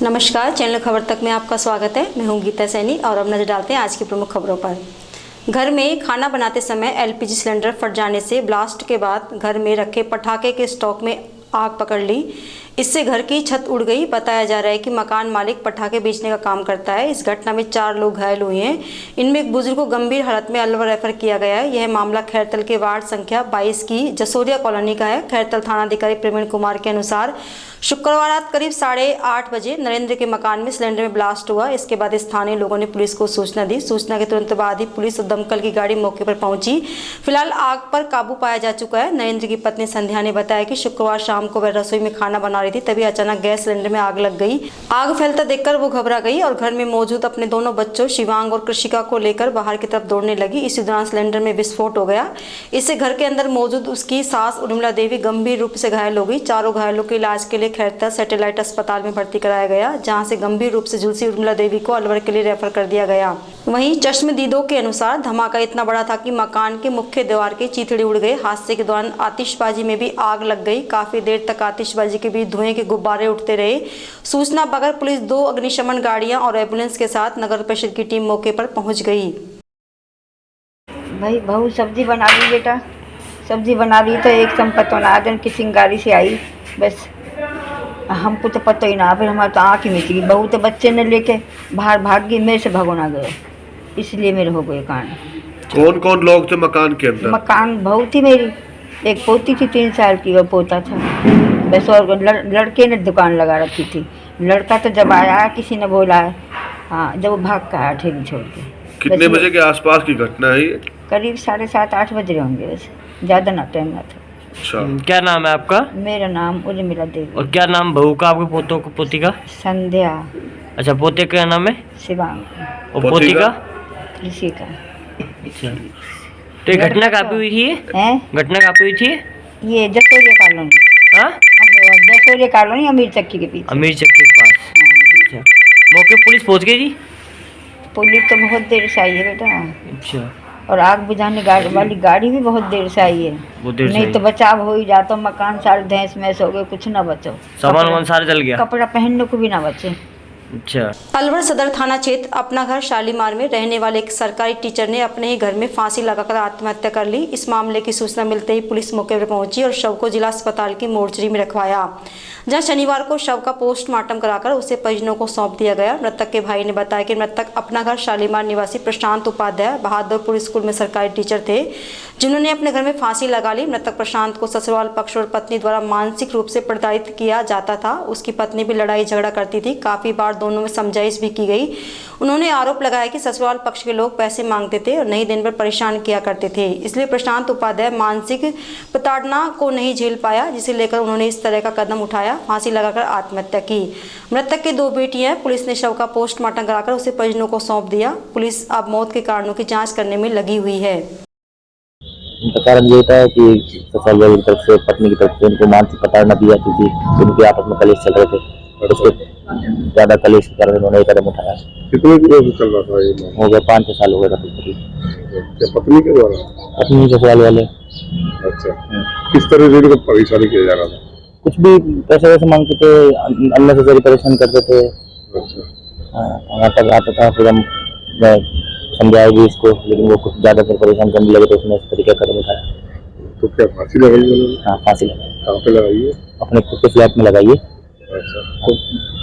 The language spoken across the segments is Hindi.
नमस्कार, चैनल खबर तक में आपका स्वागत है। मैं हूं गीता सैनी और अब नजर डालते हैं आज की प्रमुख खबरों पर। घर में खाना बनाते समय एलपीजी सिलेंडर फट जाने से ब्लास्ट के बाद घर में रखे पटाखे के स्टॉक में आग पकड़ ली। इससे घर की छत उड़ गई। बताया जा रहा है कि मकान मालिक पटाखे बेचने का काम करता है। इस घटना में 4 लोग घायल हुए हैं। इनमें एक बुजुर्ग को गंभीर हालत में अलवर रेफर किया गया है। यह मामला खैरतल के वार्ड संख्या 22 की जसोरिया कॉलोनी का है। खैरतल थानाधिकारी प्रवीण कुमार के अनुसार शुक्रवार रात करीब 8:30 बजे नरेंद्र के मकान में सिलेंडर में ब्लास्ट हुआ। इसके बाद स्थानीय लोगों ने पुलिस को सूचना दी। सूचना के तुरंत बाद ही पुलिस और दमकल की गाड़ी मौके पर पहुंची। फिलहाल आग पर काबू पाया जा चुका है। नरेंद्र की पत्नी संध्या ने बताया कि शुक्रवार शाम को वह रसोई में खाना बना रही थी, तभी अचानक गैस सिलेंडर में आग लग गई। आग फैलता देखकर वो घबरा गई और घर में मौजूद अपने दोनों बच्चों शिवांग और कृषिका को लेकर बाहर की तरफ दौड़ने लगी। इसी दौरान सिलेंडर में विस्फोट हो गया। इससे घर के अंदर मौजूद उसकी सास उर्मिला देवी गंभीर रूप से घायल हो गई। चारों घायलों के इलाज के लिए खैरतल सैटेलाइट अस्पताल में भर्ती कराया गया, जहां से गंभीर रूप से झुलसी उर्मिला देवी को अलवर के लिए रेफर कर दिया गया। वहीं चश्मदीदों के अनुसार धमाका इतना बड़ा था कि मकान के मुख्य द्वार के चीथड़े उड़ गए। हादसे के दौरान आतिशबाजी में भी आग लग गई। काफी देर तक आतिशबाजी के बीच धुएं के गुब्बारे उठते रहे। सूचना पाकर पुलिस 2 अग्निशमन गाड़ियां और एम्बुलेंस के साथ नगर परिषद की टीम मौके पर पहुंच गई। भाई बहू सब्जी बना रही, बेटा सब्जी बना रही तो एक संपत नादन की चिंगारी से आई। बस हमको तो पता ही ना, फिर हमारे तो आँख ही मिच गई। बहू तो बच्चे ने लेके बाहर भाग गई, मेरे से भगोना गए, इसलिए मेरे हो गए कांड। कौन कौन लोग थे मकान के अंदर? मकान बहू थी मेरी, एक पोती थी 3 साल की और पोता था बस। और लड़के ने दुकान लगा रखी थी। लड़का तो जब आया किसी ने बोला है, हाँ, जब वो भाग का आया ठेली छोड़ के। कितने बजे के आसपास की घटना है ये? करीब 7:30-8 बज रहे होंगे, वैसे ज़्यादा ना टाइम ना था। अच्छा, क्या नाम है आपका? मेरा नाम उर्मिला देवी। और क्या नाम बहू का, आपके पोतों को, पोती का? संध्या। अच्छा, पोते का नाम है? शिवांग। और पोती का? कृषि का। अच्छा, तो ये घटना कहाँ पे हुई थी? हैं? घटना कहाँ पे हुई थी? ये जसोरिया कॉलोनी। हाँ, जसोरिया कॉलोनी अमीर चक्की के पीछे। अमीर चक्की के पास। अच्छा, मौके पर पुलिस पहुँच गई थी? पुलिस तो बहुत देर से आई है बेटा। अच्छा, और आग बुझाने वाली गाड़ी भी बहुत देर से आई है। बहुत देर से नहीं आई। तो बचाव हो ही जाता। मकान सारे धैंस मैस हो गए, कुछ ना बचो। सामान वामान सारा जल गया? कपड़ा पहनने को भी ना बचे। अच्छा। अलवर सदर थाना क्षेत्र अपना घर शालीमार में रहने वाले एक सरकारी टीचर ने अपने ही घर में फांसी लगाकर आत्महत्या कर ली। इस मामले की सूचना मिलते ही पुलिस मौके पर पहुंची और शव को जिला अस्पताल की मोर्चरी में रखवाया, जहां शनिवार को शव का पोस्टमार्टम कराकर उसे परिजनों को सौंप दिया गया। मृतक के भाई ने बताया कि मृतक अपना घर शालीमार निवासी प्रशांत उपाध्याय बहादुरपुर स्कूल में सरकारी टीचर थे, जिन्होंने अपने घर में फांसी लगा ली। मृतक प्रशांत को ससुराल पक्ष और पत्नी द्वारा मानसिक रूप से प्रताड़ित किया जाता था। उसकी पत्नी भी लड़ाई झगड़ा करती थी। काफी बार दोनों में समझाइश भी की गई। उन्होंने आरोप लगाया कि ससुराल पक्ष के लोग पैसे मांगते थे और नहीं दिन भर परेशान किया करते थे, इसलिए प्रशांत उपाध्याय मानसिक प्रताड़ना को नहीं झेल पाया, जिसे लेकर उन्होंने इस तरह का कदम उठाया, फांसी लगाकर आत्महत्या की। मृतक की 2 बेटियां। पुलिस ने शव का पोस्टमार्टम कराकर उसे परिजनों को सौंप दिया। पुलिस अब मौत के कारणों की जाँच करने में लगी हुई है। उनका कारण ये होता है कि ससुराल वालों की तरफ से, पत्नी की तरफ से उनको मानसिक प्रताड़ना दी जाती थी। उनके आपस में कलेश चल रहे थे और उसके ज्यादा कलेश के कारण उन्होंने कदम उठाया। कितने दिनों से चल रहा था ये? हो गया 5-6 साल हो गए था। पत्नी के द्वारा? पत्नी ससुराल वाले। अच्छा, किस तरह से इनको परेशानी किया जा रहा था? कुछ भी पैसे वैसे मांगते थे, अननेसेसरी परेशान करते थे। अच्छा, वहाँ तक आता था, फिर हम समझाए भी इसको, लेकिन वो कुछ ज्यादा फिर परेशान करने लगे तो उसने इस तरीके का कदम उठाया। तो क्या फांसी लगाई उन्होंने? हाँ, फांसी लगाई। कहाँ पे लगाई है? अपने खुद के फ्लैट में लगाइए। अच्छा, तो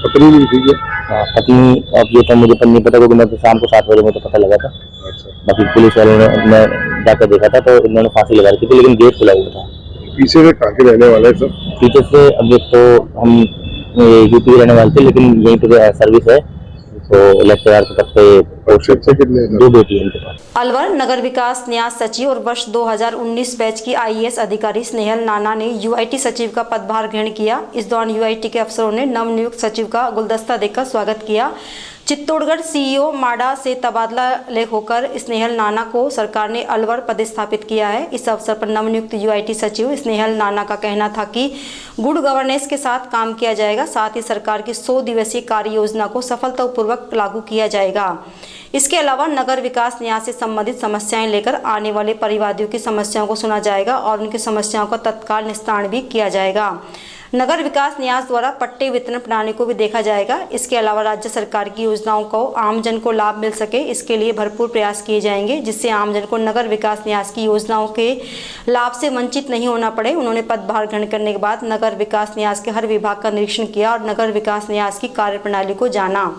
पत्नी भी ठीक है? हाँ, पत्नी, अब ये तो मुझे नहीं पता क्योंकि मैं तो शाम को 7 बजे मुझे पता लगा था। अच्छा, बाकी पुलिस वालों ने, मैं जाकर देखा था तो इन्होंने फांसी लगा रखी थी, लेकिन गेट खुला हुआ था। पीछे से कहाँ के रहने वाले हैं सब? पीछे से अब तो हम यूपी रहने वाले थे, लेकिन यहीं पे सर्विस है तो लेक्चरर के पद पे कितने? 2 बेटी है इनके पास। अलवर नगर विकास न्यास सचिव और वर्ष 2019 बैच की आईएएस अधिकारी स्नेहल नाना ने यूआईटी सचिव का पदभार ग्रहण किया। इस दौरान यूआईटी के अफसरों ने नवनियुक्त सचिव का गुलदस्ता देकर स्वागत किया। चित्तौड़गढ़ सीईओ माडा से तबादला होकर स्नेहल नाना को सरकार ने अलवर पदस्थापित किया है। इस अवसर पर नवनियुक्त यूआईटी सचिव स्नेहल नाना का कहना था कि गुड गवर्नेंस के साथ काम किया जाएगा, साथ ही सरकार की 100 दिवसीय कार्य योजना को सफलतापूर्वक लागू किया जाएगा। इसके अलावा नगर विकास न्यास से संबंधित समस्याएं लेकर आने वाले परिवादियों की समस्याओं को सुना जाएगा और उनकी समस्याओं का तत्काल निस्तारण भी किया जाएगा। नगर विकास न्यास द्वारा पट्टे वितरण प्रणाली को भी देखा जाएगा। इसके अलावा राज्य सरकार की योजनाओं को आमजन को लाभ मिल सके, इसके लिए भरपूर प्रयास किए जाएंगे, जिससे आमजन को नगर विकास न्यास की योजनाओं के लाभ से वंचित नहीं होना पड़े। उन्होंने पदभार ग्रहण करने के बाद नगर विकास न्यास के हर विभाग का निरीक्षण किया और नगर विकास न्यास की कार्यप्रणाली को जाना।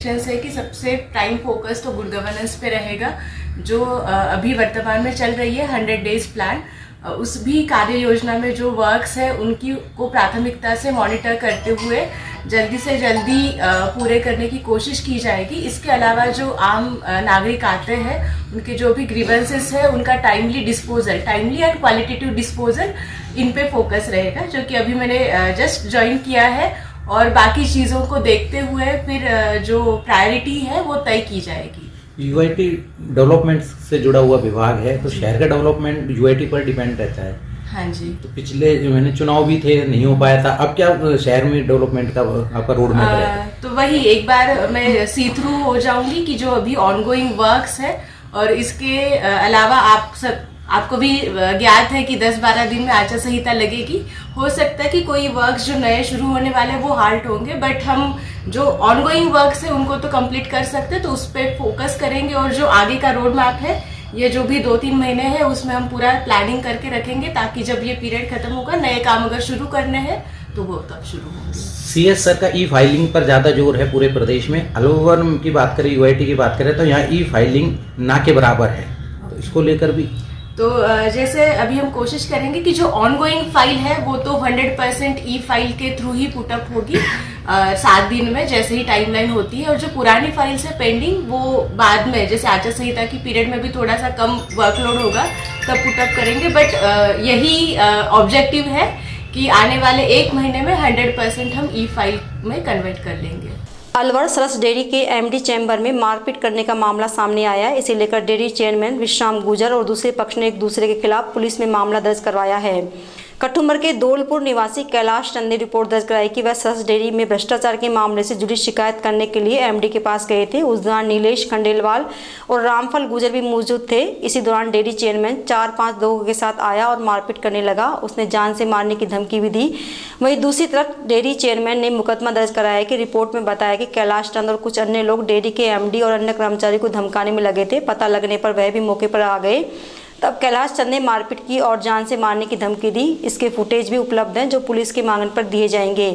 है कि सबसे प्राइम फोकस तो गुड गवर्नेंस पे रहेगा। जो अभी वर्तमान में चल रही है 100 डेज प्लान, उस भी कार्य योजना में जो वर्क्स है उनकी को प्राथमिकता से मॉनिटर करते हुए जल्दी से जल्दी पूरे करने की कोशिश की जाएगी। इसके अलावा जो आम नागरिक आते हैं उनके जो भी ग्रीवेंसेस है उनका टाइमली एंड क्वालिटेटिव डिस्पोजल, इन पे फोकस रहेगा, जो कि अभी मैंने जस्ट ज्वाइन किया है। और बाकी चीज़ों को देखते हुए फिर जो प्रायोरिटी है वो तय की जाएगी। यूआईटी डेवलपमेंट से जुड़ा हुआ विभाग है, तो शहर का डेवलपमेंट यूआईटी पर डिपेंड रहता है। हाँ जी। तो पिछले महीने चुनाव भी थे, नहीं हो पाया था, अब क्या शहर में डेवलपमेट का आपका रोड मैप है? तो वही एक बार मैं सी थ्रू हो जाऊंगी कि जो अभी ऑनगोइंग वर्क्स है, और इसके अलावा आपको भी ज्ञात है कि 10-12 दिन में आचार संहिता लगेगी। हो सकता है कि कोई वर्क्स जो नए शुरू होने वाले हैं वो हाल्ट होंगे, बट हम जो ऑनगोइंग वर्क्स है उनको तो कंप्लीट कर सकते हैं, तो उस पर फोकस करेंगे। और जो आगे का रोड मैप है, ये जो भी 2-3 महीने हैं उसमें हम पूरा प्लानिंग करके रखेंगे, ताकि जब ये पीरियड खत्म होगा, नए काम अगर शुरू करने हैं तो वो तब शुरू होंगे। सीएस सर का ई फाइलिंग पर ज्यादा जोर है पूरे प्रदेश में। अलवर की बात करें, यूआईटी की बात करें, तो यहाँ ई फाइलिंग ना के बराबर है, तो इसको लेकर भी तो जैसे अभी हम कोशिश करेंगे कि जो ऑनगोइंग फाइल है वो तो 100% ई फाइल के थ्रू ही पुटअप होगी 7 दिन में, जैसे ही टाइमलाइन होती है। और जो पुरानी फाइल्स है पेंडिंग, वो बाद में जैसे आचार संहिता की पीरियड में भी थोड़ा सा कम वर्कलोड होगा तब पुटअप करेंगे। बट यही ऑब्जेक्टिव है कि आने वाले 1 महीने में 100% हम ई फाइल में कन्वर्ट कर लेंगे। अलवर सरस डेयरी के एमडी चैम्बर में मारपीट करने का मामला सामने आया है। इसे लेकर डेयरी चेयरमैन विश्राम गुजर और दूसरे पक्ष ने एक दूसरे के खिलाफ पुलिस में मामला दर्ज करवाया है। कठुमर के दौलपुर निवासी कैलाश चंद ने रिपोर्ट दर्ज कराई कि वह सरस डेयरी में भ्रष्टाचार के मामले से जुड़ी शिकायत करने के लिए एमडी के पास गए थे। उस दौरान नीलेश खंडेलवाल और रामफल गुजर भी मौजूद थे। इसी दौरान डेयरी चेयरमैन 4-5 लोगों के साथ आया और मारपीट करने लगा। उसने जान से मारने की धमकी भी दी। वहीं दूसरी तरफ डेयरी चेयरमैन ने मुकदमा दर्ज कराया कि रिपोर्ट में बताया कि कैलाश चंद और कुछ अन्य लोग डेयरी के एमडी और अन्य कर्मचारी को धमकाने में लगे थे। पता लगने पर वह भी मौके पर आ गए। तब कैलाश चंद ने मारपीट की और जान से मारने की धमकी दी। इसके फुटेज भी उपलब्ध हैं जो पुलिस के मांगने पर दिए जाएंगे।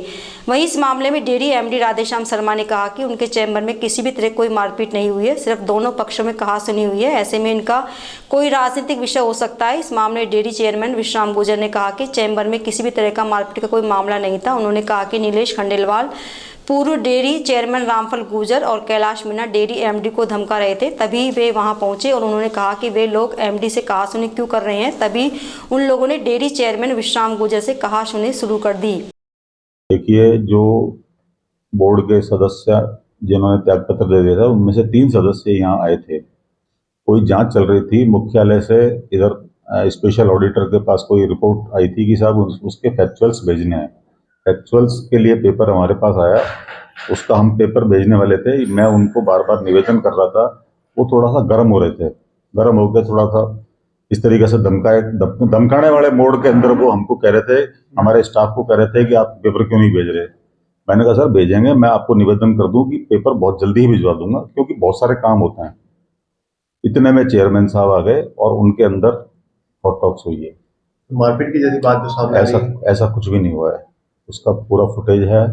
वहीं इस मामले में डेयरी एमडी राधेश्याम शर्मा ने कहा कि उनके चैम्बर में किसी भी तरह कोई मारपीट नहीं हुई है, सिर्फ दोनों पक्षों में कहासुनी हुई है। ऐसे में इनका कोई राजनीतिक विषय हो सकता है। इस मामले में डेयरी चेयरमैन विश्राम गुजर ने कहा कि चैम्बर में किसी भी तरह का मारपीट का कोई मामला नहीं था। उन्होंने कहा कि नीलेश खंडेलवाल, पूर्व डेयरी चेयरमैन रामफल गुजर और कैलाश मीणा डेयरी एमडी को धमका रहे थे, तभी वे वहां पहुंचे और उन्होंने कहा कि वे लोग एमडी से कहासुनी क्यों कर रहे हैं। तभी उन लोगों ने डेयरी चेयरमैन विश्राम गुजर से कहासुनी शुरू कर दी। देखिए, जो बोर्ड के सदस्य जिन्होंने त्यागपत्र दे दिया था, उनमें से 3 सदस्य यहाँ आए थे। कोई जांच चल रही थी मुख्यालय से, इधर स्पेशल ऑडिटर के पास कोई रिपोर्ट आई थी कि साहब उसके फैक्चुअल्स भेजने हैं। फैक्चुअल्स के लिए पेपर हमारे पास आया, उसका हम पेपर भेजने वाले थे। मैं उनको बार बार निवेदन कर रहा था, वो थोड़ा सा गर्म हो रहे थे। गर्म होकर थोड़ा सा इस तरीके से धमकाने वाले मोड के अंदर वो हमको कह रहे थे, हमारे स्टाफ को कह रहे थे कि आप पेपर क्यों नहीं भेज रहे। मैंने कहा सर भेजेंगे, मैं आपको निवेदन कर दूं कि पेपर बहुत जल्दी ही भिजवा दूंगा, क्योंकि बहुत सारे काम होते हैं। इतने में चेयरमैन साहब आ गए और उनके अंदर हॉट टॉक्स हुई है। मारपीट की जैसी बात जो सामने ऐसा कुछ भी नहीं हुआ है, उसका पूरा फुटेज है,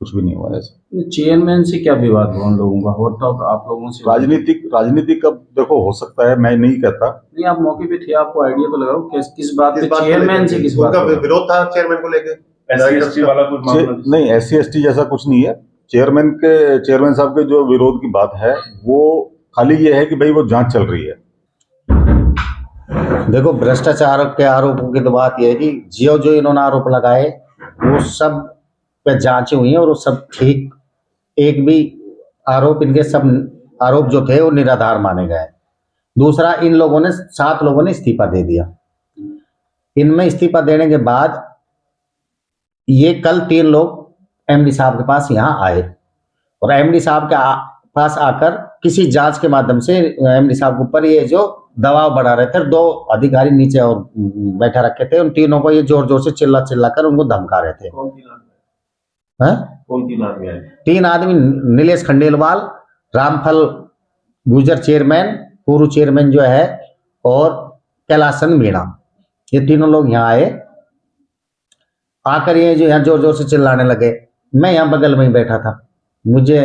कुछ भी नहीं हुआ है ऐसा। चेयरमैन से क्या विवाद हुआ उन लोगों का? हॉट टॉक आप लोगों से? राजनीतिक अब देखो हो सकता है, मैं नहीं कहता। नहीं, आप मौके पे थे, आपको आइडिया तो लगाओ किस बात पे चेयरमैन से किस बात पे विरोध था चेयरमैन को लेकर? SC वाला कुछ मामला नहीं, SC जैसा कुछ नहीं है। चेयरमैन साहब के जो विरोध की बात है वो खाली ये है कि भाई वो जांच चल रही है। देखो, भ्रष्टाचार के आरोपों की तो बात यह है कि जो इन्होंने आरोप लगाए वो सब पे जांचें हुई हैं और वो सब ठीक, एक भी आरोप, इनके सब आरोप जो थे वो निराधार माने गए। दूसरा, इन लोगों ने 7 लोगों ने इस्तीफा दे दिया। इनमें इस्तीफा देने के बाद ये कल 3 लोग एमडी साहब के पास यहाँ आए और एमडी साहब के पास आकर किसी जांच के माध्यम से एमडी साहब के ऊपर ये जो दबाव बढ़ा रहे थे, 2 अधिकारी नीचे और बैठा रखे थे, उन तीनों को ये जोर जोर से चिल्ला चिल्ला कर उनको धमका रहे थे। कौन 3 आदमी आए? 3 आदमी, नीलेश खंडेलवाल, रामफल गुजर चेयरमैन, पूर्व चेयरमैन जो है, और कैलासन मीणा, ये तीनों लोग यहाँ आए। आकर ये जो यहाँ जोर जोर से चिल्लाने लगे। मैं यहाँ बगल में ही बैठा था, मुझे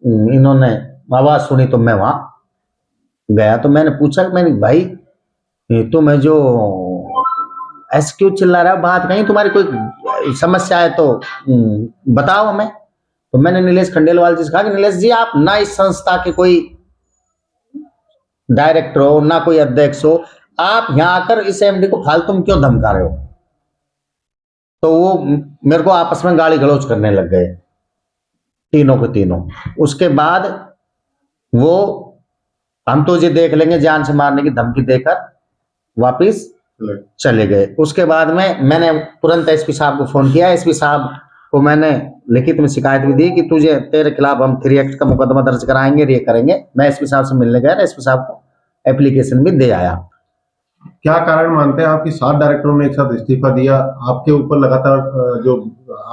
इन्होंने आवाज सुनी तो मैं वहां गया। तो मैंने पूछा, मैंने भाई तुम्हें जो ऐसे क्यों चिल्ला रहा है, बात कहीं तुम्हारी कोई समस्या है तो बताओ हमें। तो मैंने नीलेश खंडेलवाल जी से कहा कि नीलेश जी, आप ना इस संस्था के कोई डायरेक्टर हो ना कोई अध्यक्ष हो, आप यहाँ आकर इस एमडी को फालतू में क्यों धमका रहे हो। तो वो मेरे को आपस में गाली गलौज करने लग गए, तीनों के तीनों। उसके बाद वो हम तो ये देख लेंगे जान से मारने की धमकी देकर वापिस चले गए। उसके बाद में मैंने तुरंत एसपी साहब को फोन किया। एसपी साहब को मैंने लिखित में शिकायत भी दी कि तेरे खिलाफ हम 3 एक्ट का मुकदमा दर्ज कराएंगे, ये करेंगे। मैं एसपी साहब से मिलने गया, एसपी साहब को एप्लीकेशन भी दे आया। क्या कारण मानते हैं आप कि 7 डायरेक्टरों ने एक साथ इस्तीफा दिया? आपके ऊपर लगातार जो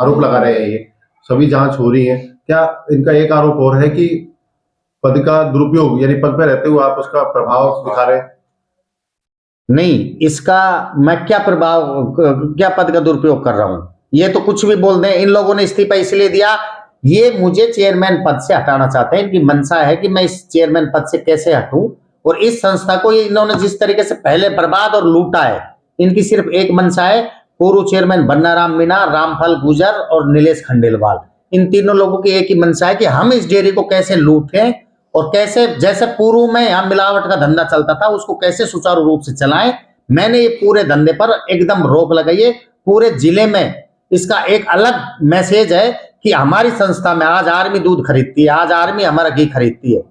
आरोप लगा रहे हैं, ये सभी जांच हो रही है, क्या इनका एक आरोप और है कि पद का दुरुपयोग, यानी पद पे रहते हुए आप उसका प्रभाव दिखा रहे हैं? नहीं, इसका मैं क्या पद का दुरुपयोग कर रहा हूं? ये तो कुछ भी बोल दें। इन लोगों ने इस्तीफा इसलिए दिया, ये मुझे चेयरमैन पद से हटाना चाहते हैं। इनकी मंशा है कि मैं इस चेयरमैन पद से कैसे हटूं, और इस संस्था को ये इन्होंने जिस तरीके से पहले बर्बाद और लूटा है, इनकी सिर्फ एक मंशा है। पूर्व चेयरमैन बन्नाराम मीणा, रामफल गुजर और नीलेश खंडेलवाल, इन तीनों लोगों की एक ही मंशा है कि हम इस डेयरी को कैसे लूटें और कैसे, जैसे पूर्व में यहाँ मिलावट का धंधा चलता था, उसको कैसे सुचारू रूप से चलाएं। मैंने ये पूरे धंधे पर एकदम रोक लगाई है। पूरे जिले में इसका एक अलग मैसेज है कि हमारी संस्था में आज आर्मी दूध खरीदती है, आज आर्मी हमारा घी खरीदती है।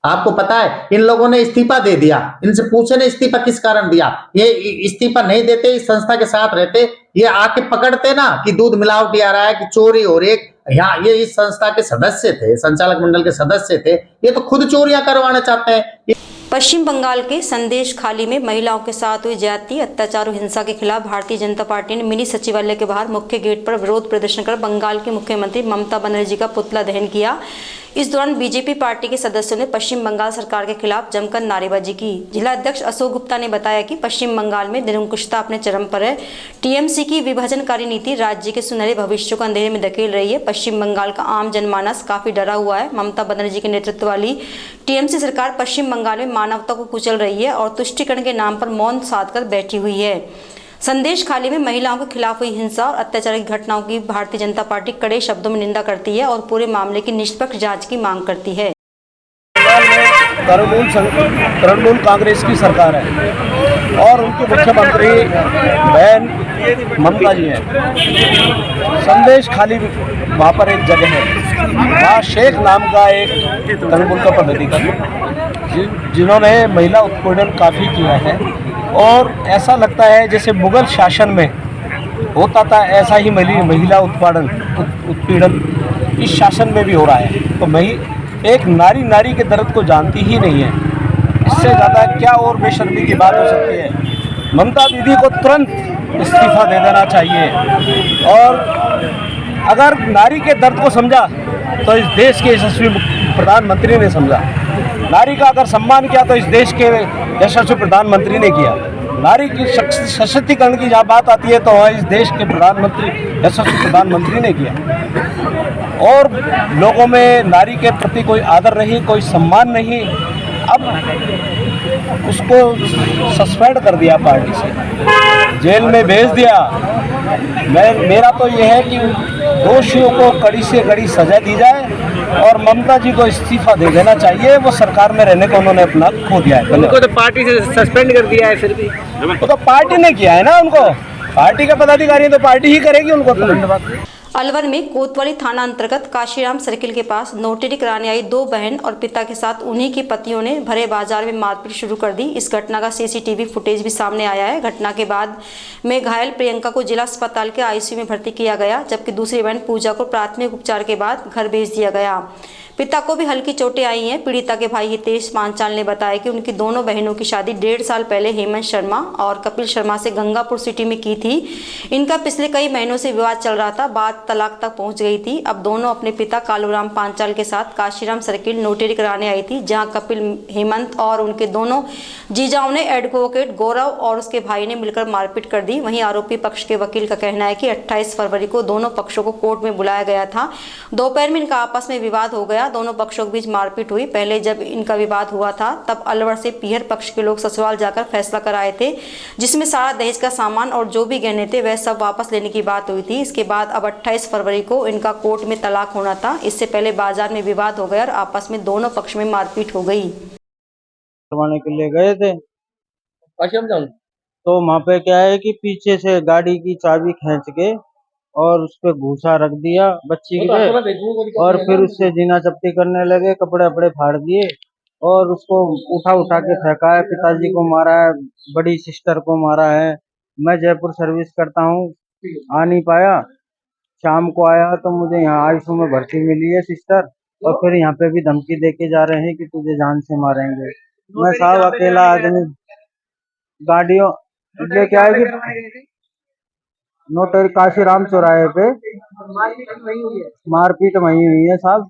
आपको पता है, इन लोगों ने इस्तीफा दे दिया। इनसे पूछे ना इस्तीफा किस कारण दिया। ये इस्तीफा नहीं देते, इस संस्था के साथ रहते, ये आके पकड़ते ना कि दूध मिलावटी आ रहा है, कि चोरी हो रही है। यहाँ ये इस संस्था के सदस्य थे, संचालक मंडल के सदस्य थे, ये तो खुद चोरियां करवाना चाहते हैं। पश्चिम बंगाल के संदेश खाली में महिलाओं के साथ हुई ज्यादती, अत्याचार और हिंसा के खिलाफ भारतीय जनता पार्टी ने मिनी सचिवालय के बाहर मुख्य गेट पर विरोध प्रदर्शन कर बंगाल के मुख्यमंत्री ममता बनर्जी का पुतला दहन किया। इस दौरान बीजेपी पार्टी के सदस्यों ने पश्चिम बंगाल सरकार के खिलाफ जमकर नारेबाजी की। जिला अध्यक्ष अशोक गुप्ता ने बताया कि पश्चिम बंगाल में निरंकुशता अपने चरम पर है। टीएमसी की विभाजनकारी नीति राज्य के सुनहरे भविष्य को अंधेरे में धकेल रही है। पश्चिम बंगाल का आम जनमानस काफी डरा हुआ है। ममता बनर्जी के नेतृत्व वाली टीएमसी सरकार पश्चिम बंगाल में मानवता को कुचल रही है और तुष्टीकरण के नाम पर मौन साधकर बैठी हुई है। संदेश खाली में महिलाओं के खिलाफ हुई हिंसा और अत्याचार की घटनाओं की भारतीय जनता पार्टी कड़े शब्दों में निंदा करती है और पूरे मामले की निष्पक्ष जांच की मांग करती है। तृणमूल कांग्रेस की सरकार है और उनके मुख्यमंत्री बहन ममता जी हैं। संदेश खाली वहाँ पर एक जगह है, वहाँ शेख नाम का एक तृणमूल का पदाधिकारी जिन्होंने महिला उत्पीड़न काफ़ी किया है और ऐसा लगता है जैसे मुगल शासन में होता था, ऐसा ही महिला उत्पीड़न इस शासन में भी हो रहा है। तो एक नारी के दर्द को जानती ही नहीं है। इससे ज़्यादा क्या और बेशर्मी की बात हो सकती है। ममता दीदी को तुरंत इस्तीफा दे देना चाहिए और अगर नारी के दर्द को समझा तो इस देश के यशस्वी प्रधानमंत्री ने समझा। नारी का अगर सम्मान किया तो इस देश के यशस्वी प्रधानमंत्री ने किया। नारी की सशक्तिकरण की जहाँ बात आती है तो इस देश के यशस्वी प्रधानमंत्री ने किया। और लोगों में नारी के प्रति कोई आदर नहीं, कोई सम्मान नहीं। अब उसको सस्पेंड कर दिया, पार्टी से जेल में भेज दिया। मेरा तो यह है कि दोषियों को कड़ी से कड़ी सजा दी जाए और ममता जी को इस्तीफा दे देना चाहिए। वो सरकार में रहने को उन्होंने अपना खो दिया है। उनको तो पार्टी से सस्पेंड कर दिया है, फिर भी वो तो पार्टी ने किया है ना। उनको पार्टी का पदाधिकारी तो पार्टी ही करेगी उनको। अलवर में कोतवाली थाना अंतर्गत काशीराम सर्किल के पास नौकरी कराने आई 2 बहन और पिता के साथ उन्हीं के पतियों ने भरे बाजार में मारपीट शुरू कर दी। इस घटना का सीसीटीवी फुटेज भी सामने आया है। घटना के बाद में घायल प्रियंका को जिला अस्पताल के आईसीयू में भर्ती किया गया, जबकि दूसरी बहन पूजा को प्राथमिक उपचार के बाद घर भेज दिया गया। पिता को भी हल्की चोटें आई हैं। पीड़िता के भाई हितेश पांचाल ने बताया कि उनकी दोनों बहनों की शादी 1.5 साल पहले हेमंत शर्मा और कपिल शर्मा से गंगापुर सिटी में की थी। इनका पिछले कई महीनों से विवाद चल रहा था, बात तलाक तक पहुंच गई थी। अब दोनों अपने पिता कालूराम पांचाल के साथ काशीराम सर्किल नोटरी कराने आई थी, जहां कपिल, हेमंत और उनके दोनों जीजाओं ने एडवोकेट गौरव और उसके भाई ने मिलकर मारपीट कर दी। वहीं आरोपी पक्ष के वकील का कहना है कि 28 फरवरी को दोनों पक्षों को कोर्ट में बुलाया गया था। दोपहर में इनका आपस में विवाद हो गया, दोनों पक्षों के बीच मारपीट हुई। पहले जब इनका विवाद हुआ था तब अलवर से पीहर पक्ष के लोग ससुराल जाकर फैसला कराए थे, जिसमें सारा दहेज का सामान और जो भी गहने थे वह सब वापस लेने की बात हुई थी। इसके बाद अब 28 फरवरी को इनका कोर्ट में तलाक होना था। इससे पहले बाजार में विवाद हो गया और आपस में दोनों पक्ष में मारपीट हो गई। करवाने के लिए गए थे तो वहाँ पे क्या है कि पीछे से गाड़ी की चाबी खींच के और उस पे घूसा रख दिया बच्ची पे, और फिर उससे जीना चपटी करने लगे, कपड़े वपड़े फाड़ दिए और उसको उठा के फेंका है। पिताजी को मारा है, बड़ी सिस्टर को मारा है। मैं जयपुर सर्विस करता हूँ, आ नहीं पाया। शाम को आया तो मुझे यहाँ आईसीयू में भर्ती मिली है सिस्टर, और फिर यहाँ पे भी धमकी देके जा रहे हैं कि तुझे जान से मारेंगे। मैं साहब अकेला आदमी, गाड़ियों ये क्या है कि नोटरी काशीराम चौराहे पे मारपीट वही हुई है साहब।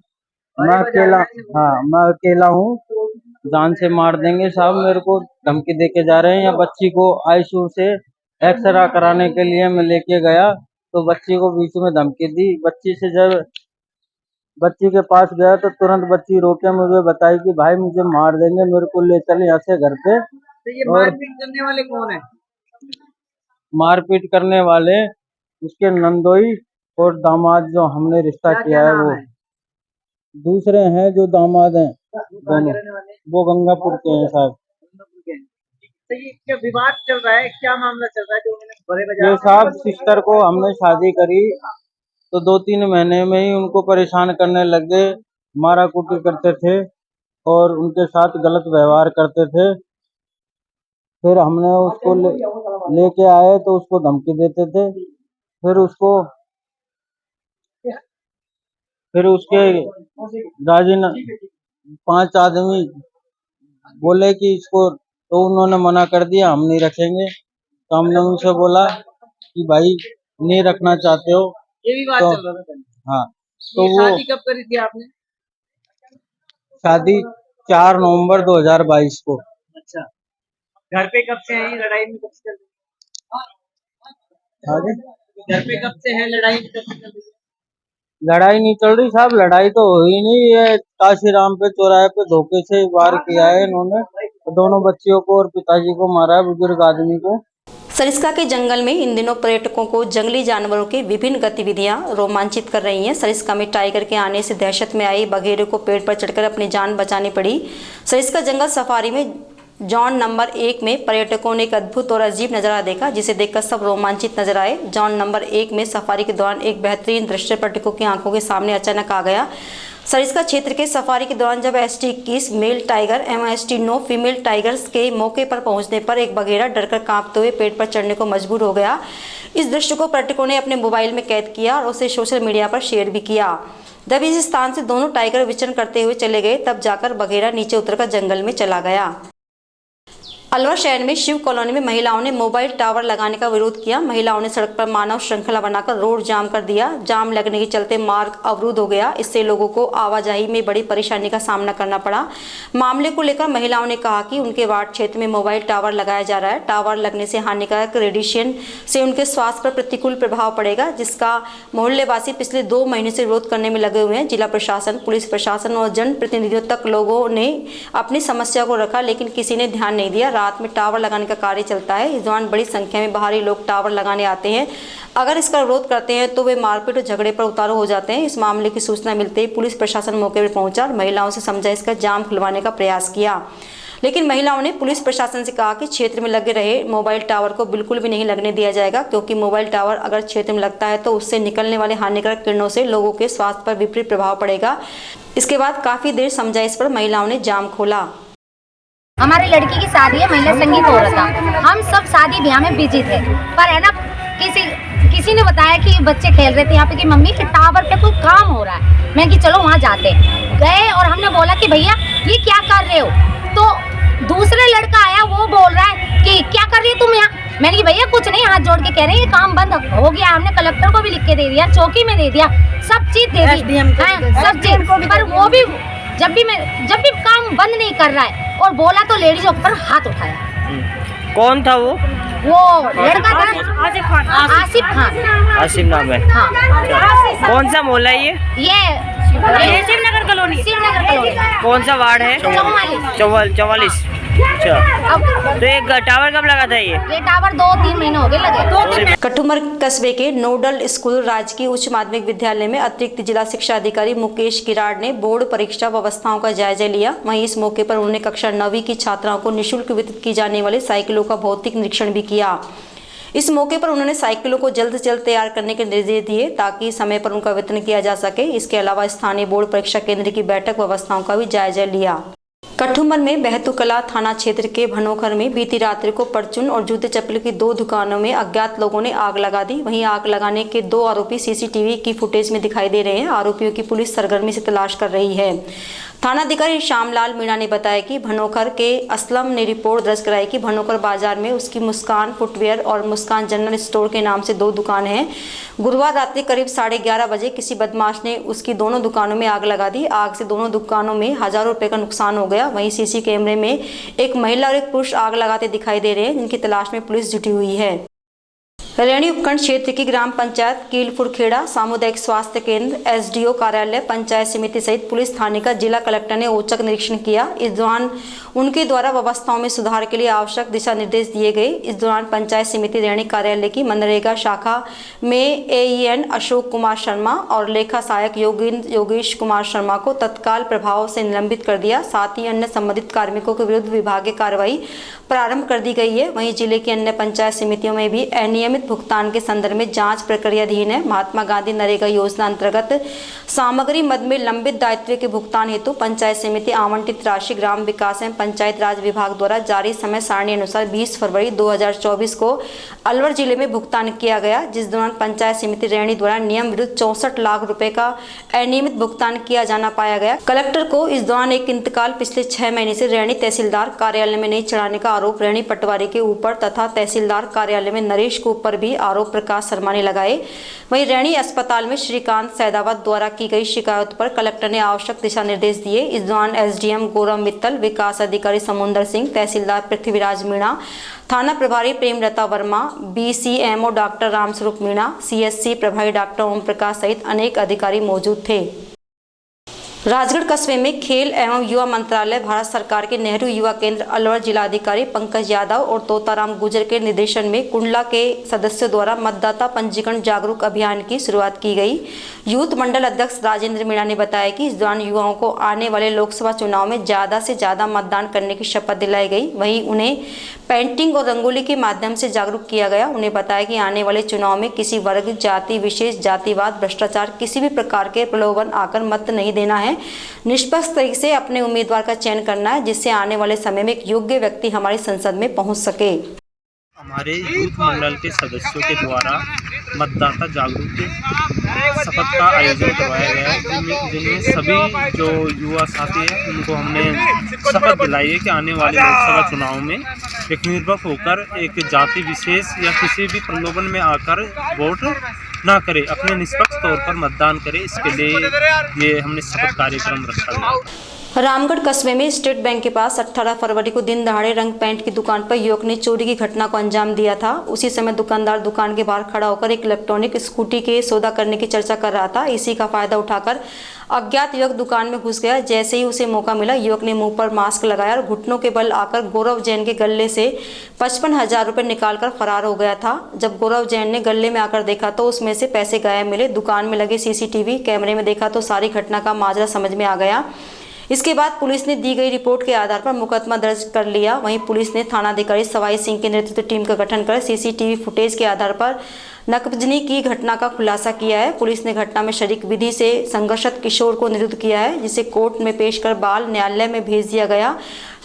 मैं अकेला, हाँ मैं अकेला हूँ, जान से मार देंगे साहब। मेरे को धमकी देके जा रहे हैं। या बच्ची को आईसीयू से एक्सरे कराने के लिए मैं लेके गया तो बच्ची को बीच में धमकी दी। बच्ची से जब बच्ची के पास गया तो तुरंत बच्ची रोके मुझे बताई कि भाई मुझे मार देंगे, मेरे को ले चल यहाँ से घर पे। तो ये मारपीट करने वाले कौन है? मारपीट करने वाले उसके नंदोई और दामाद जो हमने रिश्ता किया है वो दूसरे हैं, जो दामाद हैं दोनों वो गंगापुर के हैं साहब। तो ये क्या विवाद चल रहा है, क्या मामला चल रहा है जो उन्होंने बड़े बाजार? ये साहब सिस्टर को हमने शादी करी तो 2-3 महीने में ही उनको परेशान करने लग गए, मारा कुटी करते थे और उनके साथ गलत व्यवहार करते थे। फिर हमने उसको लेके आए तो उसको धमकी देते थे। फिर उसके राजीन 5 आदमी बोले कि इसको, तो उन्होंने मना कर दिया, हम नहीं रखेंगे। तो हमने उनसे बोला कि भाई नहीं रखना चाहते हो ये भी बात तो, चल रहा था। हाँ तो वो शादी कब करी थी आपने? शादी 4 नवंबर 2022 को। अच्छा, घर पे कब से है लड़ाई में, कब से चल रही? घर पे कब से है लड़ाई में, कब से चल रही? लड़ाई नहीं चल रही साहब, लड़ाई तो हुई नहीं है। काशीराम पे चौराहे पे धोखे से वार किया है इन्होंने, दोनों बच्चियों को और पिताजी को मारा है, बुजुर्ग आदमी को। सरिस्का के जंगल में इन दिनों पर्यटकों को जंगली जानवरों की विभिन्न गतिविधियां रोमांचित कर रही हैं। सरिस्का में टाइगर के आने से दहशत में आई बघेरे को पेड़ पर चढ़कर अपनी जान बचानी पड़ी। सरिस्का जंगल सफारी में जोन नंबर 1 में पर्यटकों ने एक अद्भुत और अजीब नज़ारा देखा, जिसे देखकर सब रोमांचित नजर आए। जोन नंबर 1 में सफारी के दौरान एक बेहतरीन दृश्य पर्यटकों की आंखों के सामने अचानक आ गया। सरिस्का क्षेत्र के सफारी के दौरान जब ST21 मेल टाइगर एवं ST9 फीमेल टाइगर्स के मौके पर पहुंचने पर एक बघेरा डरकर कांपते हुए पेड़ पर चढ़ने को मजबूर हो गया। इस दृश्य को पर्यटकों ने अपने मोबाइल में कैद किया और उसे सोशल मीडिया पर शेयर भी किया। जब इस स्थान से दोनों टाइगर विचरण करते हुए चले गए तब जाकर बघेरा नीचे उतरकर जंगल में चला गया। अलवर शहर में शिव कॉलोनी में महिलाओं ने मोबाइल टावर लगाने का विरोध किया। महिलाओं ने सड़क पर मानव श्रृंखला बनाकर रोड जाम कर दिया। जाम लगने के चलते मार्ग अवरुद्ध हो गया। इससे लोगों को आवाजाही में बड़ी परेशानी का सामना करना पड़ा। मामले को लेकर महिलाओं ने कहा कि उनके वार्ड क्षेत्र में मोबाइल टावर लगाया जा रहा है। टावर लगने से हानिकारक रेडिएशन से उनके स्वास्थ्य पर प्रतिकूल प्रभाव पड़ेगा, जिसका मोहल्लेवासी पिछले 2 महीने से विरोध करने में लगे हुए हैं। जिला प्रशासन, पुलिस प्रशासन और जनप्रतिनिधियों तक लोगों ने अपनी समस्या को रखा, लेकिन किसी ने ध्यान नहीं दिया। रात में टावर लगाने का कार्य चलता है। इस दौरान बड़ी संख्या में बाहरी लोग टावर लगाने आते हैं। अगर इसका विरोध करते हैं तो वे मारपीट और झगड़े पर उतारू हो जाते हैं। इस मामले की सूचना मिलते ही पुलिस प्रशासन मौके पर पहुंचा और महिलाओं से समझाइश जाम खुलवाने का प्रयास किया, लेकिन महिलाओं ने पुलिस प्रशासन से कहा कि क्षेत्र में लगे रहे मोबाइल टावर को बिल्कुल भी नहीं लगने दिया जाएगा, क्योंकि मोबाइल टावर अगर क्षेत्र में लगता है तो उससे निकलने वाले हानिकारक किरणों से लोगों के स्वास्थ्य पर विपरीत प्रभाव पड़ेगा। इसके बाद काफी देर समझाइश पर महिलाओं ने जाम खोला। हमारी लड़की की शादी है, महिला संगीत हो रहा था। हम सब शादी ब्याह में बिजी थे, पर है ना किसी किसी ने बताया कि बच्चे खेल रहे थे यहाँ पे कि मम्मी कि टावर पे कोई काम हो रहा है। मैं कि चलो वहाँ जाते गए और हमने बोला कि भैया ये क्या कर रहे हो, तो दूसरे लड़का आया, वो बोल रहा है कि क्या कर रही है तुम यहाँ। मैंने कि भैया कुछ नहीं, हाथ जोड़ के कह रहे हैं ये काम बंद हो गया। हमने कलेक्टर को भी लिख के दे दिया, चौकी में दे दिया, सब चीज दे दी, सब चीज। पर वो भी जब भी काम बंद नहीं कर रहा है और बोला तो लेडीज ऊपर हाथ उठाया। कौन था वो लड़का था आसिफ खान। आसिफ नाम है। हाँ। कौन सा मोहल्ला है ये शिवनगर कॉलोनी। कौन सा वार्ड है? 44। अच्छा, तो एक टावर कब लगा था ये टावर 2-3 महीने हो गए लगे। कठुमर कस्बे के नोडल स्कूल राजकीय उच्च माध्यमिक विद्यालय में अतिरिक्त जिला शिक्षा अधिकारी मुकेश किराड़ ने बोर्ड परीक्षा व्यवस्थाओं का जायजा लिया। वहीं इस मौके पर उन्होंने कक्षा 9वीं की छात्राओं को निःशुल्क वितरित की जाने वाली साइकिलों का भौतिक निरीक्षण भी किया। इस मौके पर उन्होंने साइकिलों को जल्द से जल्द तैयार करने के निर्देश दिए ताकि समय पर उनका वितरण किया जा सके। इसके अलावा स्थानीय बोर्ड परीक्षा केंद्र की बैठक व्यवस्थाओं का भी जायजा लिया। कठुमर में बहतुकला थाना क्षेत्र के भनोखर में बीती रात्रि को परचून और जूते चप्पल की 2 दुकानों में अज्ञात लोगों ने आग लगा दी। वहीं आग लगाने के 2 आरोपी सीसीटीवी की फुटेज में दिखाई दे रहे हैं। आरोपियों की पुलिस सरगर्मी से तलाश कर रही है। थानाधिकारी श्यामलाल मीणा ने बताया कि भनोखर के असलम ने रिपोर्ट दर्ज कराई कि भनोखर बाजार में उसकी मुस्कान फुटवेयर और मुस्कान जनरल स्टोर के नाम से 2 दुकान हैं। गुरुवार रात्रि करीब 11:30 बजे किसी बदमाश ने उसकी दोनों दुकानों में आग लगा दी। आग से दोनों दुकानों में हजारों रुपए का नुकसान हो गया। वहीं सीसी कैमरे में एक महिला और एक पुरुष आग लगाते दिखाई दे रहे हैं, जिनकी तलाश में पुलिस जुटी हुई है। रैणी उपखंड क्षेत्र की ग्राम पंचायत कीलपुरखेड़ा, सामुदायिक स्वास्थ्य केंद्र, एसडीओ कार्यालय, पंचायत समिति सहित पुलिस थाने का जिला कलेक्टर ने औचक निरीक्षण किया। इस दौरान उनके द्वारा व्यवस्थाओं में सुधार के लिए आवश्यक दिशा निर्देश दिए गए। इस दौरान पंचायत समिति रैणी कार्यालय की मनरेगा शाखा में एईएन अशोक कुमार शर्मा और लेखा सहायक योगेश कुमार शर्मा को तत्काल प्रभाव से निलंबित कर दिया। साथ ही अन्य संबंधित कार्मिकों के विरुद्ध विभागीय कार्रवाई प्रारंभ कर दी गई है। वहीं जिले की अन्य पंचायत समितियों में भी अनियमित भुगतान के संदर्भ में जांच प्रक्रियाधीन है। महात्मा गांधी नरेगा योजना अंतर्गत सामग्री मद में लंबित दायित्व के भुगतान हेतु पंचायत समिति आवंटित राशि ग्राम विकास एवं पंचायत राज विभाग द्वारा जारी समय सारणी अनुसार 20 फरवरी 2024 को अलवर जिले में भुगतान किया गया, जिस दौरान पंचायत समिति रैणी द्वारा नियम विरुद्ध 64 लाख रुपए का अनियमित भुगतान किया जाना पाया गया। कलेक्टर को इस दौरान एक इंतकाल पिछले 6 महीने से रैणी तहसीलदार कार्यालय में नहीं चढ़ाने का आरोप रैणी पटवारी के ऊपर तथा तहसीलदार कार्यालय में नरेश के ऊपर भी आरोप प्रकाश शर्मा ने लगाए। वहीं रैणी अस्पताल में श्रीकांत सैदावत द्वारा की गई शिकायत पर कलेक्टर ने आवश्यक दिशा निर्देश दिए। इस दौरान एसडीएम गौरव मित्तल, विकास अधिकारी समुंदर सिंह, तहसीलदार पृथ्वीराज मीणा, थाना प्रभारी Premlata Verma, BCMO doctor Ramswaroop Meena, CSC प्रभारी डॉक्टर ओम प्रकाश सहित अनेक अधिकारी मौजूद थे। राजगढ़ कस्बे में खेल एवं युवा मंत्रालय, भारत सरकार के नेहरू युवा केंद्र, अलवर जिलाधिकारी पंकज यादव और तोताराम गुजर के निर्देशन में कुंडला के सदस्यों द्वारा मतदाता पंजीकरण जागरूक अभियान की शुरुआत की गई। यूथ मंडल अध्यक्ष राजेंद्र मीणा ने बताया कि इस दौरान युवाओं को आने वाले लोकसभा चुनाव में ज्यादा से ज्यादा मतदान करने की शपथ दिलाई गई। वहीं उन्हें पेंटिंग और रंगोली के माध्यम से जागरूक किया गया। उन्हें बताया कि आने वाले चुनाव में किसी वर्ग, जाति विशेष, जातिवाद, भ्रष्टाचार, किसी भी प्रकार के प्रलोभन आकर मत नहीं देना है। निष्पक्ष तरीके से अपने उम्मीदवार का चयन करना है, जिससे आने वाले समय में एक योग्य व्यक्ति हमारी संसद में पहुंच सके। हमारे यूथ मंडल के सदस्यों के द्वारा मतदाता जागरूकता शपथ का आयोजन करवाया गया है, जिनमें सभी जो युवा साथी हैं उनको हमने शपथ दिलाई है कि आने वाले लोकसभा चुनाव में एक निरपक्ष होकर एक जाति विशेष या किसी भी प्रलोभन में आकर वोट ना करे, अपने निष्पक्ष तौर पर मतदान करे। इसके लिए ये हमने शपथ कार्यक्रम रखा है। रामगढ़ कस्बे में स्टेट बैंक के पास 18 फरवरी को दिन दहाड़े रंग पेंट की दुकान पर युवक ने चोरी की घटना को अंजाम दिया था। उसी समय दुकानदार दुकान के बाहर खड़ा होकर एक इलेक्ट्रॉनिक स्कूटी के सौदा करने की चर्चा कर रहा था। इसी का फायदा उठाकर अज्ञात युवक दुकान में घुस गया। जैसे ही उसे मौका मिला, युवक ने मुंह पर मास्क लगाया और घुटनों के बल आकर गौरव जैन के गले से 55,000 रुपये निकालकर फरार हो गया था। जब गौरव जैन ने गले में आकर देखा तो उसमें से पैसे गायब मिले। दुकान में लगे सीसीटीवी कैमरे में देखा तो सारी घटना का माजरा समझ में आ गया। इसके बाद पुलिस ने दी गई रिपोर्ट के आधार पर मुकदमा दर्ज कर लिया। वहीं पुलिस ने थानाधिकारी सवाई सिंह के नेतृत्व टीम का गठन कर सीसीटीवी फुटेज के आधार पर नकबजनी की घटना का खुलासा किया है। पुलिस ने घटना में शरीक विधि से संघर्षित किशोर को निरुद्ध किया है, जिसे कोर्ट में पेश कर बाल न्यायालय में भेज दिया गया।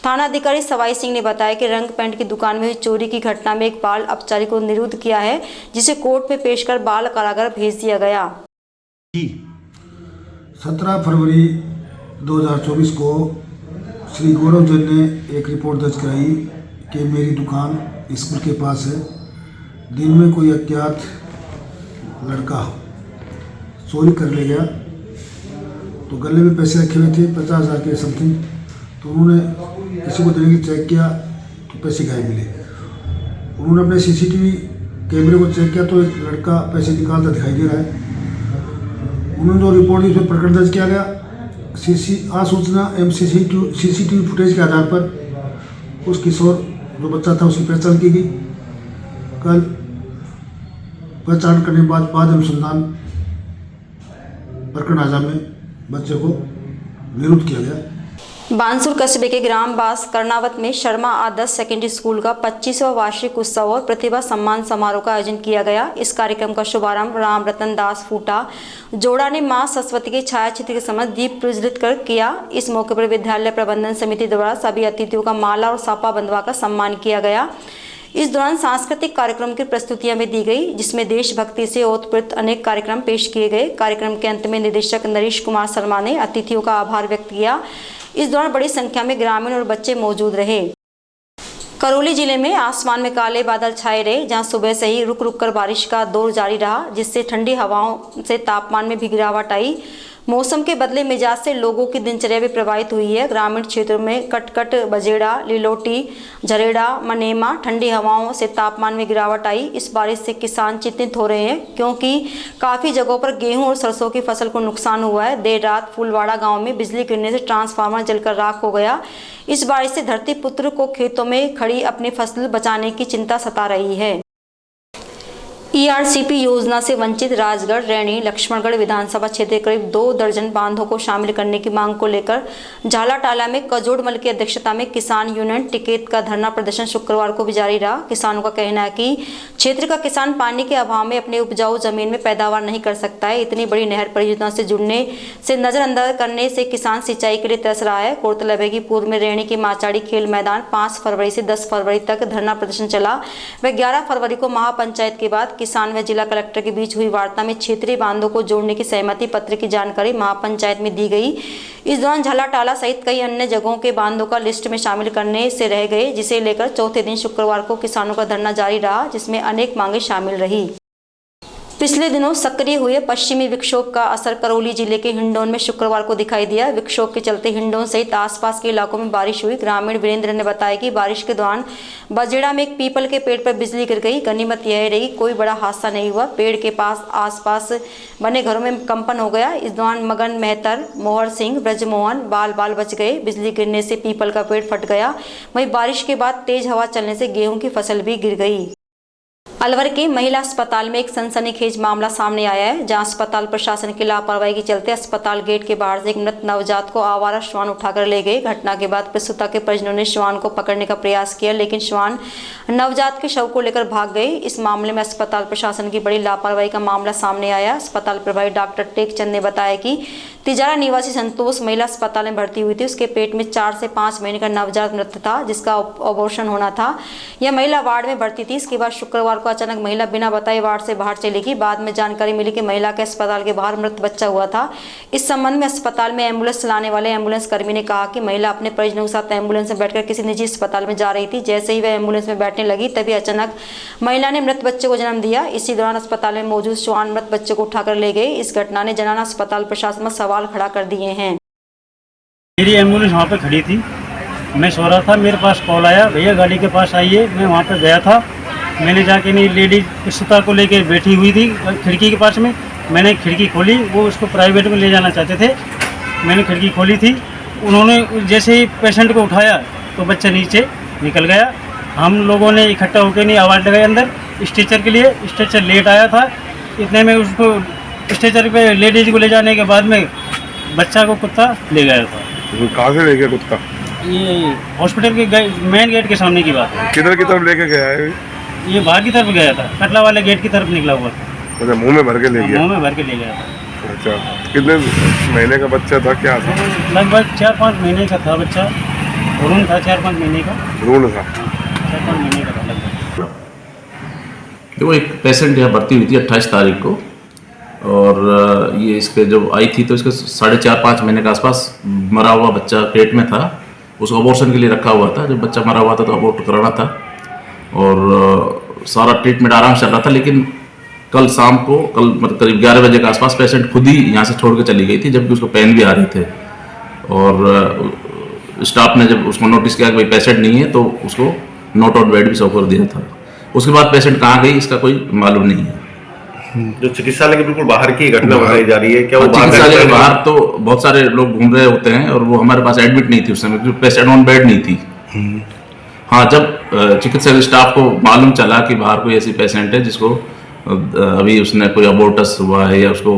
थाना अधिकारी सवाई सिंह ने बताया कि रंग पेंट की दुकान में हुई चोरी की घटना में एक बाल अपचारी को निरुद्ध किया है, जिसे कोर्ट में पेश कर बाल कारागार भेज दिया गया। 17 फरवरी 2024 को श्री गौरव जैन ने एक रिपोर्ट दर्ज कराई कि मेरी दुकान स्कूल के पास है। दिन में कोई अज्ञात लड़का चोरी कर ले गया, तो गले में पैसे रखे हुए थे 50,000 के समथिंग। तो उन्होंने किसी को देने की चेक किया तो पैसे गायब मिले। उन्होंने अपने सीसीटीवी कैमरे को चेक किया तो एक लड़का पैसे निकालता दिखाई दे रहा है। उन्होंने जो रिपोर्ट दी उसमें प्रकरण दर्ज किया गया। आसूचना एवं सीसीटीवी फुटेज के आधार पर उस किशोर जो बच्चा था उसकी पहचान की गई। कल पहचान करने के बाद अनुसंधान प्रकरण आजा में बच्चे को निरुद्ध किया गया। बानसूर कस्बे के ग्राम बास कर्णावत में शर्मा आदर्श सेकेंडरी स्कूल का 25वां वार्षिक उत्सव और प्रतिभा सम्मान समारोह का आयोजन किया गया। इस कार्यक्रम का शुभारंभ राम रतन दास फूटा जोड़ा ने मां सरस्वती के छायाचित्र के समक्ष दीप प्रज्वलित कर किया। इस मौके पर विद्यालय प्रबंधन समिति द्वारा सभी अतिथियों का माला और साफा बंधवाकर सम्मान किया गया। इस दौरान सांस्कृतिक कार्यक्रम की प्रस्तुतियां भी दी गई, जिसमें देशभक्ति से ओतप्रोत अनेक कार्यक्रम पेश किए गए। कार्यक्रम के अंत में निदेशक नरेश कुमार शर्मा ने अतिथियों का आभार व्यक्त किया। इस दौरान बड़ी संख्या में ग्रामीण और बच्चे मौजूद रहे। करौली जिले में आसमान में काले बादल छाए रहे, जहां सुबह से ही रुक रुक कर बारिश का दौर जारी रहा, जिससे ठंडी हवाओं से तापमान में भी गिरावट आई। मौसम के बदले मिजाज से लोगों की दिनचर्या भी प्रभावित हुई है। ग्रामीण क्षेत्रों में कटकट, बजेड़ा, लिलोटी, झरेड़ा, मनेमा ठंडी हवाओं से तापमान में गिरावट आई। इस बारिश से किसान चिंतित हो रहे हैं, क्योंकि काफ़ी जगहों पर गेहूं और सरसों की फसल को नुकसान हुआ है। देर रात फूलवाड़ा गांव में बिजली गिरने से ट्रांसफार्मर जलकर राख हो गया। इस बारिश से धरती पुत्र को खेतों में खड़ी अपनी फसल बचाने की चिंता सता रही है। ईआरसीपी योजना से वंचित राजगढ़, रैणी, लक्ष्मणगढ़ विधानसभा क्षेत्र के करीब 2 दर्जन बांधों को शामिल करने की मांग को लेकर झालाटाला में कजोड़मल की अध्यक्षता में किसान यूनियन टिकैत का धरना प्रदर्शन शुक्रवार को भी जारी रहा। किसानों का कहना है कि क्षेत्र का किसान पानी के अभाव में अपने उपजाऊ जमीन में पैदावार नहीं कर सकता है। इतनी बड़ी नहर परियोजना से जुड़ने से नजरअंदाज करने से किसान सिंचाई के लिए तरस रहा है। गौरतलब है कि पूर्व में रैणी के माचाड़ी खेल मैदान 5 फरवरी से 10 फरवरी तक धरना प्रदर्शन चला। वह 11 फरवरी को महापंचायत के बाद किसान व जिला कलेक्टर के बीच हुई वार्ता में क्षेत्रीय बांधों को जोड़ने की सहमति पत्र की जानकारी महापंचायत में दी गई। इस दौरान झालाटाला सहित कई अन्य जगहों के बांधों का लिस्ट में शामिल करने से रह गए, जिसे लेकर चौथे दिन शुक्रवार को किसानों का धरना जारी रहा, जिसमें अनेक मांगे शामिल रही। पिछले दिनों सक्रिय हुए पश्चिमी विक्षोभ का असर करौली जिले के हिंडौन में शुक्रवार को दिखाई दिया। विक्षोभ के चलते हिंडौन सहित आसपास के इलाकों में बारिश हुई। ग्रामीण वीरेंद्र ने बताया कि बारिश के दौरान बजेड़ा में एक पीपल के पेड़ पर बिजली गिर गई। गनीमत यह रही कोई बड़ा हादसा नहीं हुआ। पेड़ के पास आसपास बने घरों में कंपन हो गया। इस दौरान मगन मेहतर, मोहर सिंह, ब्रजमोहन बाल बच गए। बिजली गिरने से पीपल का पेड़ फट गया। वहीं बारिश के बाद तेज हवा चलने से गेहूं की फसल भी गिर गई। अलवर के महिला अस्पताल में एक सनसनीखेज मामला सामने आया है, जहां अस्पताल प्रशासन की लापरवाही के चलते अस्पताल गेट के बाहर से एक मृत नवजात को आवारा श्वान उठाकर ले गए। घटना के बाद प्रसूता के परिजनों ने श्वान को पकड़ने का प्रयास किया, लेकिन श्वान नवजात के शव को लेकर भाग गए। इस मामले में अस्पताल प्रशासन की बड़ी लापरवाही का मामला सामने आया। अस्पताल प्रभारी डॉक्टर टेकचंद ने बताया कि तिजारा निवासी संतोष महिला अस्पताल में भर्ती हुई थी। उसके पेट में 4 से 5 महीने का नवजात मृत था, जिसका अबॉर्शन होना था। यह महिला वार्ड में भर्ती थी। इसके बाद शुक्रवार को अचानक महिला बिना बताए वार्ड से बाहर चली गई। बाद में जानकारी मिली कि महिला के अस्पताल के बाहर मृत बच्चा हुआ था। इस संबंध में अस्पताल में एम्बुलेंस चलाने वाले एम्बुलेंस कर्मी ने कहा कि महिला अपने परिजनों के साथ एम्बुलेंस में बैठकर किसी निजी अस्पताल में जा रही थी। जैसे ही वह एम्बुलेंस में बैठने लगी, तभी अचानक महिला ने मृत बच्चे को जन्म दिया। इसी दौरान अस्पताल में मौजूद श्वान मृत बच्चे को उठाकर ले गए। इस घटना ने जनाना अस्पताल प्रशासन में सवाल खड़ा कर दिए हैं। मेरी एम्बुलेंस वहाँ पे खड़ी थी, मैं सो रहा था, मेरे पास कॉल आया, भैया गाड़ी के पास आइए। मैं वहाँ पे गया था। मैंने जाके नहीं लेडीज प्रसूता को लेके बैठी हुई थी खिड़की के पास में। मैंने खिड़की खोली, वो उसको प्राइवेट में ले जाना चाहते थे। मैंने खिड़की खोली थी, उन्होंने जैसे ही पेशेंट को उठाया तो बच्चा नीचे निकल गया। हम लोगों ने इकट्ठा होकर नहीं आवाज़ लगाई अंदर स्ट्रेचर के लिए। स्ट्रेचर लेट आया था, इतने में उसको स्ट्रेचर पे लेडीज को ले जाने के बाद में बच्चा को कुत्ता ले गया था। कहाँ से ले गया कुत्ता? ये हॉस्पिटल के मेन गेट के सामने की बात है। किधर की तरफ लेके गया है? ये बाहर की तरफ गया था, कटला वाले गेट की तरफ निकला हुआ था। अच्छा, मुंह में भर के ले गया? मुंह में भर के ले गया था। अच्छा, कितने महीने का बच्चा था, क्या था? लगभग 4-5 महीने का था बच्चा। भ्रूण था 4-5 महीने का। भ्रूण था 4-5 महीने का था लगभग। देखो एक पेशेंट यहाँ भर्ती हुई थी 28 तारीख को, और ये इसके जब आई थी तो इसके 4.5-5 महीने के आसपास मरा हुआ बच्चा पेट में था। उसको अबॉर्शन के लिए रखा हुआ था। जब बच्चा मरा हुआ था तो अबॉर्ट कराना था, और सारा ट्रीटमेंट आराम से चल रहा था। लेकिन कल शाम को, कल मतलब करीब 11 बजे के आसपास पेशेंट खुद ही यहाँ से छोड़ के चली गई थी, जबकि उसको पेन भी आ रहे थे। और स्टाफ ने जब उसको नोटिस किया कि भाई पेशेंट नहीं है, तो उसको नॉट आउट बेड भी शो कर दिया था। उसके बाद पेशेंट कहाँ गई इसका कोई मालूम नहीं है। जो चिकित्सालय के बिल्कुल बाहर की घटना बताई जा रही है, क्या वो चिकित्सालय के बाहर तो बहुत सारे लोग घूम रहे होते हैं, और वो हमारे पास एडमिट नहीं थी उस समय, क्योंकि पेशेंट ऑन बेड नहीं थी। हाँ, जब चिकित्सा स्टाफ को मालूम चला कि बाहर कोई ऐसी पेशेंट है जिसको अभी उसने कोई अबॉर्टस हुआ है या उसको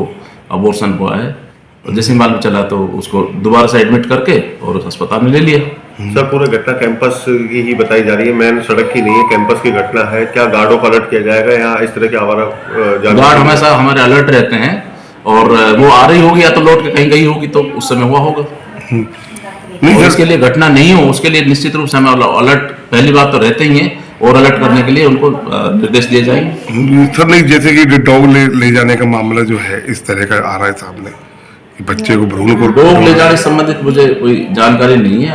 अबॉर्शन हुआ है, जैसे ही मालूम चला तो उसको दोबारा से एडमिट करके और अस्पताल में ले लिया। सर, पूरा घटना कैंपस की ही बताई जा रही है, मेन सड़क की नहीं है, कैंपस की घटना है। क्या गार्डों को अलर्ट किया जाएगा यहाँ इस तरह के आवारा गार्ड हमेशा हमारे अलर्ट रहते हैं, और वो आ रही होगी या तो लौट के कहीं गई होगी तो उस समय हुआ होगा। और इसके लिए घटना नहीं हो उसके लिए निश्चित रूप से हमें अलर्ट पहली बात तो रहते ही है, और अलर्ट करने के लिए उनको निर्देश दिए जाएंगे। सर, नहीं जैसे कि डॉग ले जाने का मामला जो है इस तरह का आ रहा है सामने, बच्चे को भ्रूण को डॉग ले जाने संबंधित मुझे कोई जानकारी नहीं है।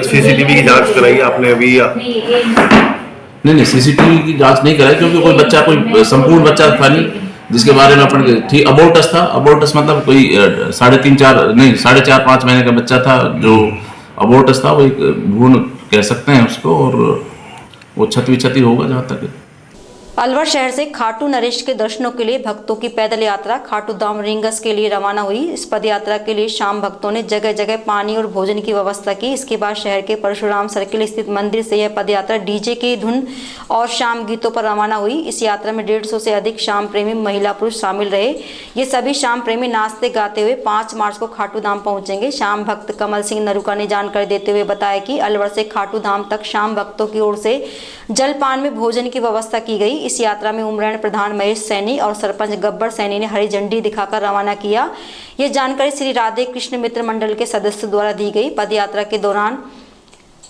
सीसीटीवी की जांच कराई आपने अभी या नहीं, सीसीटीवी की जांच नहीं कराई, क्योंकि कोई बच्चा कोई संपूर्ण बच्चा था नहीं जिसके बारे में अपन ठीक अबॉर्टस था। अबॉर्टस मतलब कोई 4.5 महीने का बच्चा था जो अबॉर्टस था, वो एक भ्रूण कह सकते हैं उसको, और वो क्षति होगा जहाँ तक। अलवर शहर से खाटू नरेश के दर्शनों के लिए भक्तों की पैदल यात्रा खाटू धाम रिंगस के लिए रवाना हुई। इस पद यात्रा के लिए शाम भक्तों ने जगह जगह पानी और भोजन की व्यवस्था की। इसके बाद शहर के परशुराम सर्किल स्थित मंदिर से यह पद यात्रा डीजे की धुन और शाम गीतों पर रवाना हुई। इस यात्रा में 150 से अधिक शाम प्रेमी महिला पुरुष शामिल रहे। ये सभी शाम प्रेमी नाचते गाते हुए 5 मार्च को खाटू धाम पहुंचेंगे। शाम भक्त कमल सिंह नरुका ने जानकारी देते हुए बताया कि अलवर से खाटू धाम तक शाम भक्तों की ओर से जलपान में भोजन की व्यवस्था की गई। इस यात्रा में उमरैण प्रधान महेश सैनी और सरपंच गब्बर सैनी ने हरी झंडी दिखाकर रवाना किया। ये जानकारी श्री राधे कृष्ण मित्र मंडल के सदस्यों द्वारा दी गई। पद यात्रा के दौरान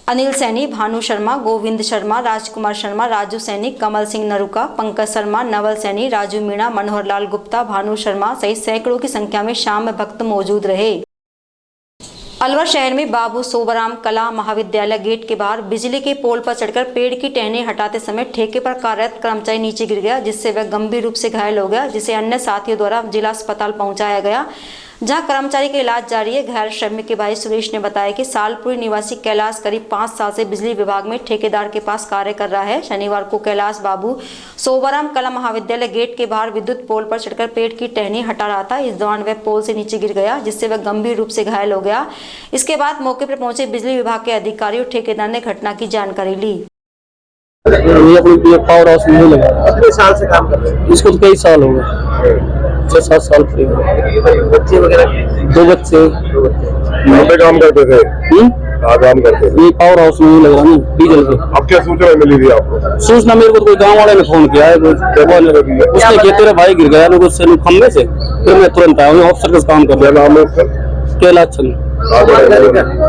अनिल सैनी, भानु शर्मा, गोविंद शर्मा, राजकुमार शर्मा, राजू सैनी, कमल सिंह नरुका, पंकज शर्मा, नवल सैनी, राजू मीणा, मनोहर लाल गुप्ता, भानु शर्मा सहित सैकड़ों की संख्या में शाम में भक्त मौजूद रहे। अलवर शहर में बाबू सोबराम कला महाविद्यालय गेट के बाहर बिजली के पोल पर चढ़कर पेड़ की टहनी हटाते समय ठेके पर कार्यरत कर्मचारी नीचे गिर गया, जिससे वह गंभीर रूप से घायल हो गया, जिसे अन्य साथियों द्वारा जिला अस्पताल पहुंचाया गया, जहां कर्मचारी का इलाज जारी है। घायल श्रमिक के भाई सुरेश ने बताया कि सालपुरी निवासी कैलाश करीब 5 साल से बिजली विभाग में ठेकेदार के पास कार्य कर रहा है। शनिवार को कैलाश बाबू सोबराम कला महाविद्यालय गेट के बाहर विद्युत पोल पर चढ़कर पेड़ की टहनी हटा रहा था। इस दौरान वह पोल से नीचे गिर गया, जिससे वह गंभीर रूप से घायल हो गया। इसके बाद मौके पर पहुंचे बिजली विभाग के अधिकारी और ठेकेदार ने घटना की जानकारी ली। पावर हाउस में लगा, कितने साल से काम कर रहे हैं? इसको तो कई साल हो गए, 6-7 साल करीब। बच्चे वगैरह 2 बच्चे यहाँ पे काम करते थे। काम करते थे, ये पावर हाउस में लग रहा नहीं डीजल पे। अब क्या सूचना मिली थी आपको? सूचना मेरे को कोई गांव वाले ने फोन किया है, उसने किया तेरा भाई गिर गया उससे खम्भे से, फिर मैं तुरंत आया। ऑफिसर का काम कर रहा है कैलाश चंद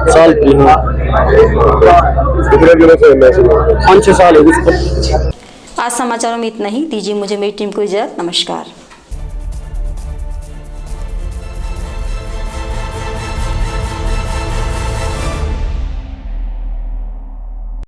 साल की। कितने दिनों से 5-6 साल हो गए। आज समाचारों में इतना ही। दीजिए मुझे मेरी टीम को इजाजत। नमस्कार।